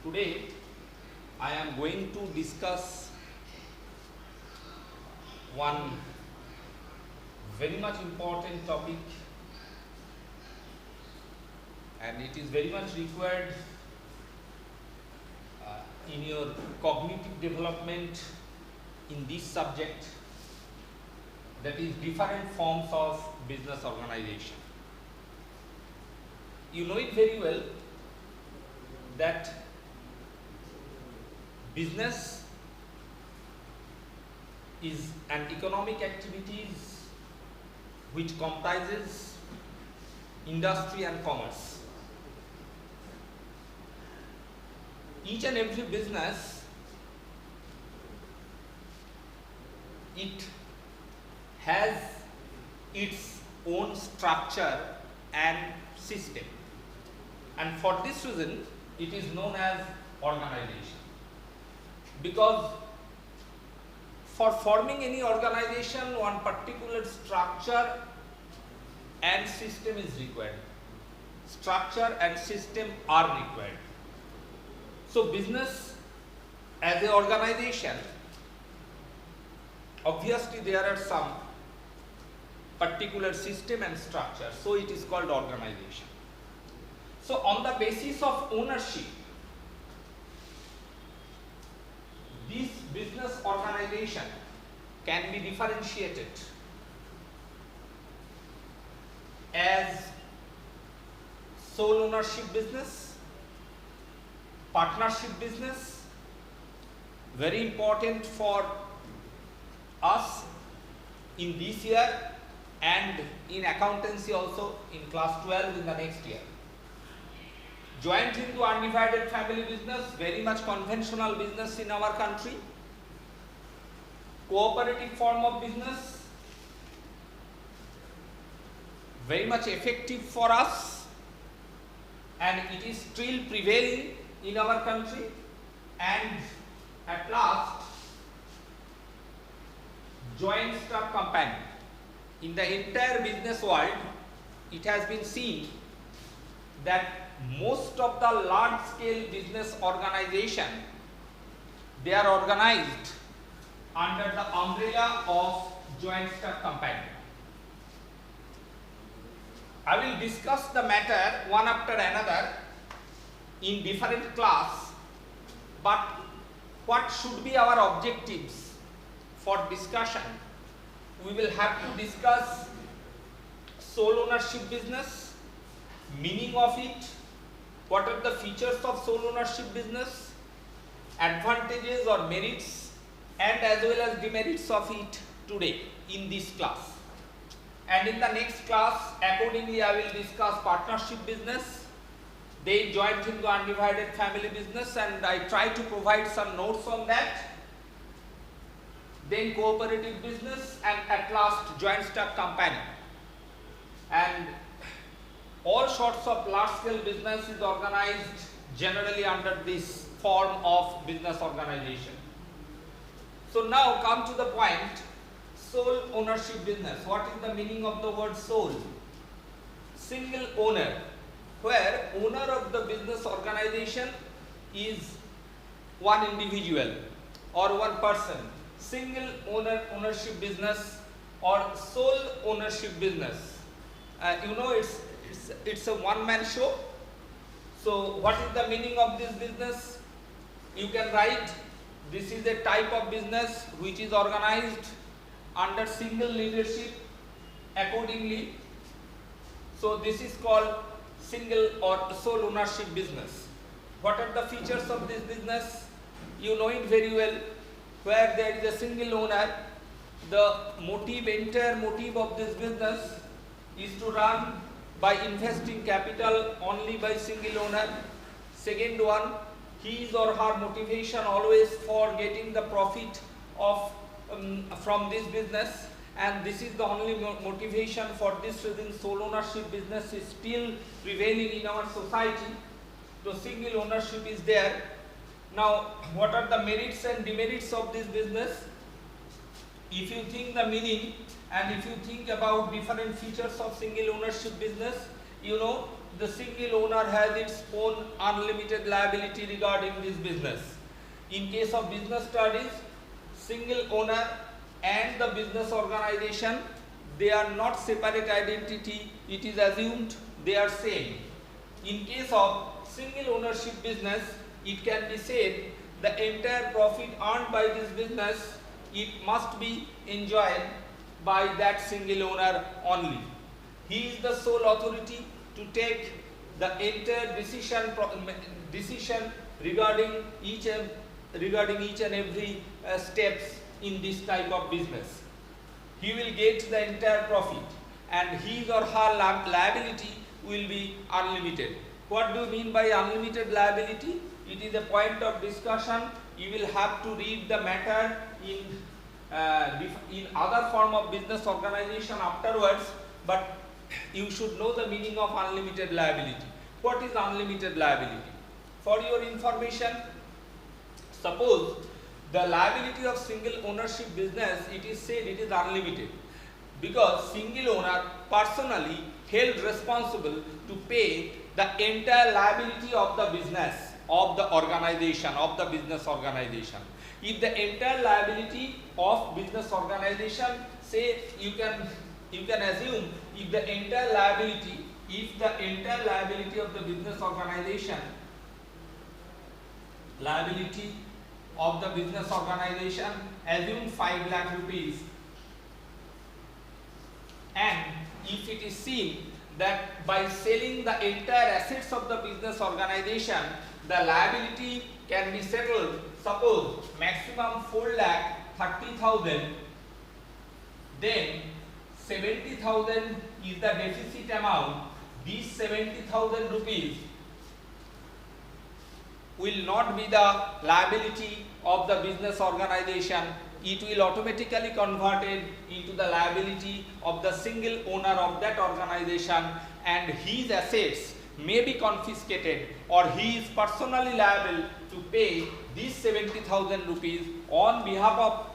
Today I am going to discuss one very much important topic, and it is very much required in your cognitive development in this subject, that is different forms of business organization. You know it very well that business is an economic activities which comprises industry and commerce. Each and every business, it has its own structure and system, and for this reason it is known as organization. Because for forming any organization, one particular structure and system is required. Structure and system are required. So business as an organization, obviously there are some particular system and structure, so it is called organization. So on the basis of ownership, this business organization can be differentiated as sole ownership business, partnership business, very important for us in this year and in accountancy also in class 12 in the next year. Joint Hindu undivided family business, very much conventional business in our country. Cooperative form of business, very much effective for us, and it is still prevailing in our country. And at last, joint stock company. In the entire business world, it has been seen that most of the large scale business organization, they are organized under the umbrella of joint stock company. I will discuss the matter one after another in different class, but what should be our objectives for discussion? We will have to discuss sole ownership business, meaning of it, what are the features of sole ownership business, advantages or merits, and as well as demerits of it today in this class. And in the next class, accordingly, I will discuss partnership business, then joint into undivided family business, and I try to provide some notes on that, then cooperative business, and at last joint stock company. And all sorts of large scale business is organized generally under this form of business organization. So now come to the point, sole ownership business. What is the meaning of the word sole? Single owner, where owner of the business organization is one individual or one person. Single ownership business or sole ownership business. You know, it's a one-man show. So what is the meaning of this business? You can write, this is a type of business which is organized under single leadership accordingly. So this is called single or sole ownership business. What are the features of this business? You know it very well. Where there is a single owner, the entire motive of this business is to run by investing capital only by single owner. Second one, his or her motivation always for getting the profit of from this business, and this is the only motivation. For this reason, sole ownership business is still prevailing in our society. So single ownership is there. Now, what are the merits and demerits of this business? If you think the meaning and if you think about different features of single ownership business, you know the single owner has its own unlimited liability regarding this business. In case of business studies, single owner and the business organization, they are not separate identity. It is assumed they are same. In case of single ownership business, it can be said the entire profit earned by this business, it must be enjoyed by that single owner only. He is the sole authority to take the entire decision regarding each and every steps in this type of business. He will get the entire profit, and his or her liability will be unlimited. What do you mean by unlimited liability? It is a point of discussion. You will have to read the matter in other form of business organization afterwards, but you should know the meaning of unlimited liability. What is unlimited liability? For your information, suppose the liability of single ownership business, it is said it is unlimited because single owner personally held responsible to pay the entire liability of the business, of the organization, of the business organization. If the entire liability of business organization, say you can assume if the entire liability of the business organization, assume 5 lakh rupees, and if it is seen that by selling the entire assets of the business organization, the liability can be settled, suppose maximum 4,30,000, then 70,000 is the deficit amount. These 70,000 rupees will not be the liability of the business organization. It will automatically converted into the liability of the single owner of that organization, and his assets may be confiscated, or he is personally liable to pay these 70,000 rupees on behalf of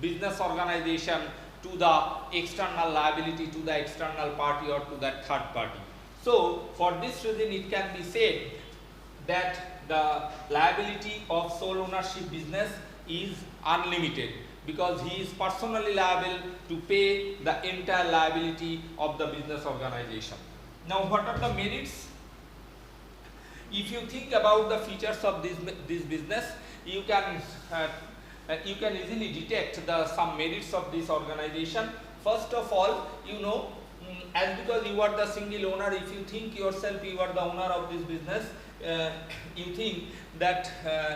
business organization to the external liability, to the external party or to that third party. So for this reason it can be said that the liability of sole ownership business is unlimited because he is personally liable to pay the entire liability of the business organization. Now what are the merits? If you think about the features of this business, you can easily detect some merits of this organization. First of all, as because you are the single owner, if you think yourself you are the owner of this business, you think that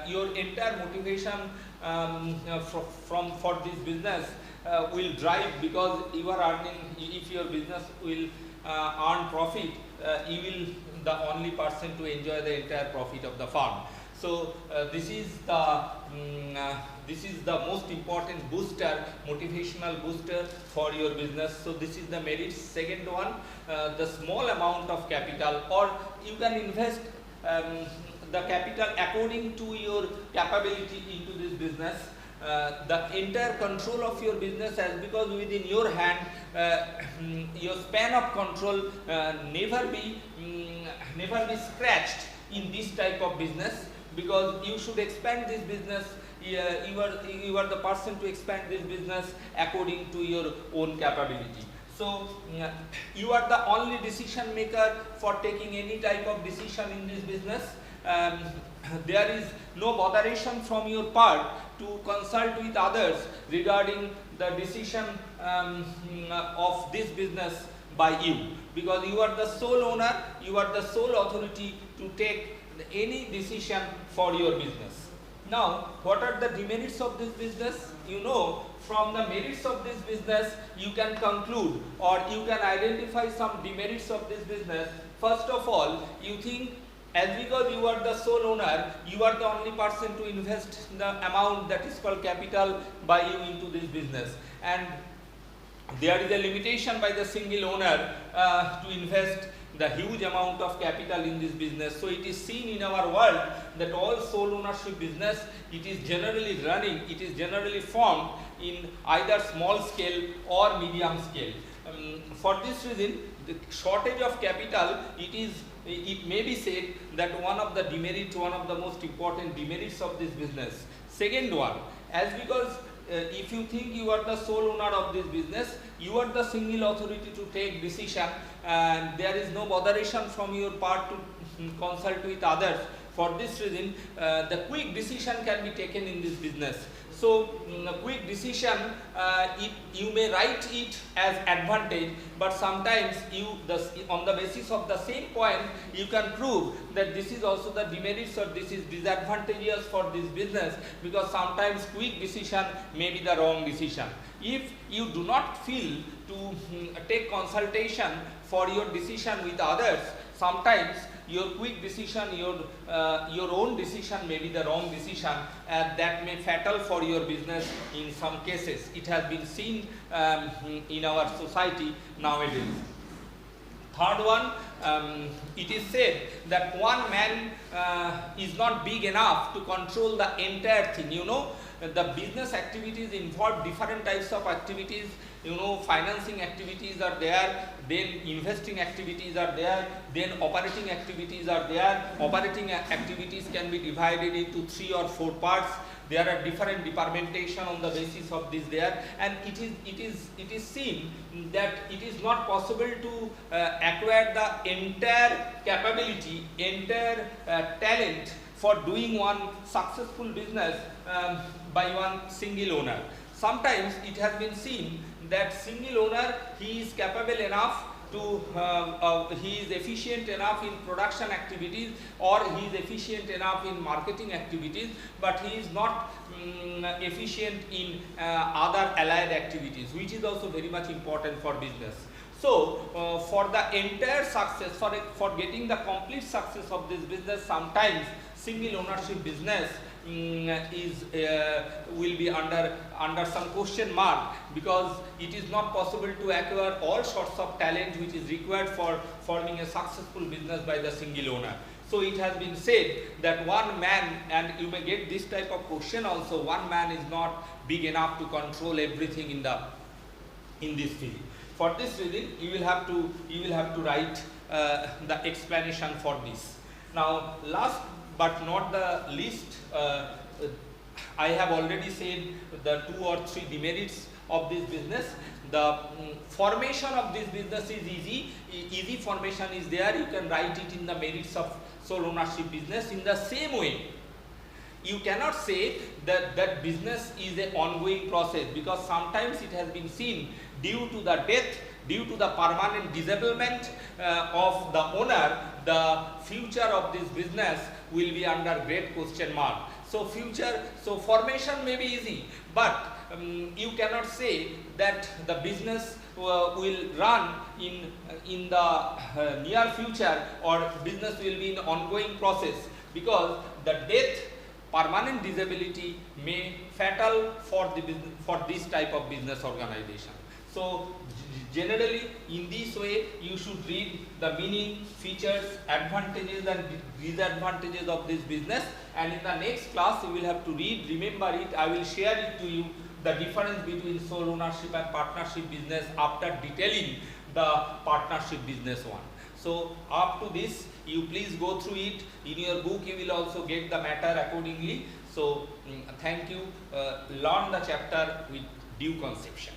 your entire motivation for this business will drive, because you are earning. If your business will earn profit, you will the only person to enjoy the entire profit of the firm. So this is the most important booster, motivational booster for your business. So this is the merits. Second one, the small amount of capital, or you can invest the capital according to your capability into this business. The entire control of your business, as because within your hand, your span of control never be scratched in this type of business, because you should expand this business. You are the person to expand this business according to your own capability. So you are the only decision maker for taking any type of decision in this business. There is no botheration from your part to consult with others regarding the decision of this business by you, because you are the sole owner, you are the sole authority to take any decision for your business. Now, what are the demerits of this business? From the merits of this business, you can conclude, or you can identify some demerits of this business. First of all, you think, as because you are the sole owner, you are the only person to invest the amount that is called capital by you into this business, and there is a limitation by the single owner to invest the huge amount of capital in this business. So it is seen in our world that all sole ownership business, it is generally formed in either small scale or medium scale. For this reason, the shortage of capital, it is it may be said that one of the demerits, one of the most important demerits of this business. Second one, as because if you think you are the sole owner of this business, you are the single authority to take decision, and there is no botheration from your part to consult with others. For this reason, the quick decision can be taken in this business. So, quick decision, you may write it as advantage, but sometimes on the basis of the same point, you can prove that this is also the demerits or this is disadvantageous for this business, because sometimes quick decision may be the wrong decision. If you do not feel to take consultation for your decision with others, sometimes your quick decision, your own decision may be the wrong decision, and that may fatal for your business in some cases. It has been seen in our society nowadays. Third one, it is said that one man is not big enough to control the entire thing. You know, the business activities involve different types of activities. You know, financing activities are there, then investing activities are there, then operating activities are there. Operating activities can be divided into 3 or 4 parts. There are different departmentation on the basis of this there, and it is seen that it is not possible to acquire the entire capability, entire talent for doing one successful business by one single owner. Sometimes it has been seen that single owner, he is capable enough to, he is efficient enough in production activities, or he is efficient enough in marketing activities, but he is not efficient in other allied activities, which is also very much important for business. So, for the entire success, for getting the complete success of this business, sometimes single ownership business will be under some question mark, because it is not possible to acquire all sorts of talent which is required for forming a successful business by the single owner. So it has been said that one man, and you may get this type of question also, one man is not big enough to control everything in this field. For this reason, you will have to write the explanation for this. Now, last but not the least, I have already said the 2 or 3 demerits of this business. The formation of this business is easy. Easy formation is there. You can write it in the merits of sole ownership business. In the same way, you cannot say that that business is an ongoing process, because sometimes it has been seen due to the death, due to the permanent disablement of the owner, the future of this business will be under great question mark. So formation may be easy, but you cannot say that the business will run in the near future, or business will be in ongoing process, because the death, permanent disability may fatal for the business, for this type of business organization. So generally, in this way, you should read the meaning, features, advantages and disadvantages of this business, and in the next class you will have to read, remember it. I will share it to you, the difference between sole ownership and partnership business, after detailing the partnership business one. So up to this, you please go through it. In your book you will also get the matter accordingly. So thank you. Learn the chapter with due conception.